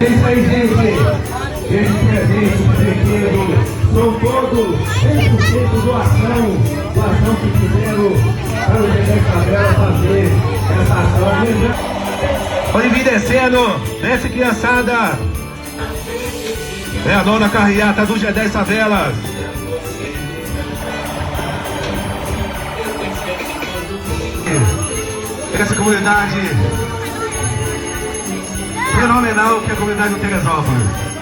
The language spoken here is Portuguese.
isso aí, gente. Esse presente, brinquedo, são todos 100% doação que fizeram para o Dedé Favela fazer essa ação. Pode vir descendo, desce criançada. É a nona carreata do G10 Favelas. Essa comunidade fenomenal que é a comunidade de Teresópolis.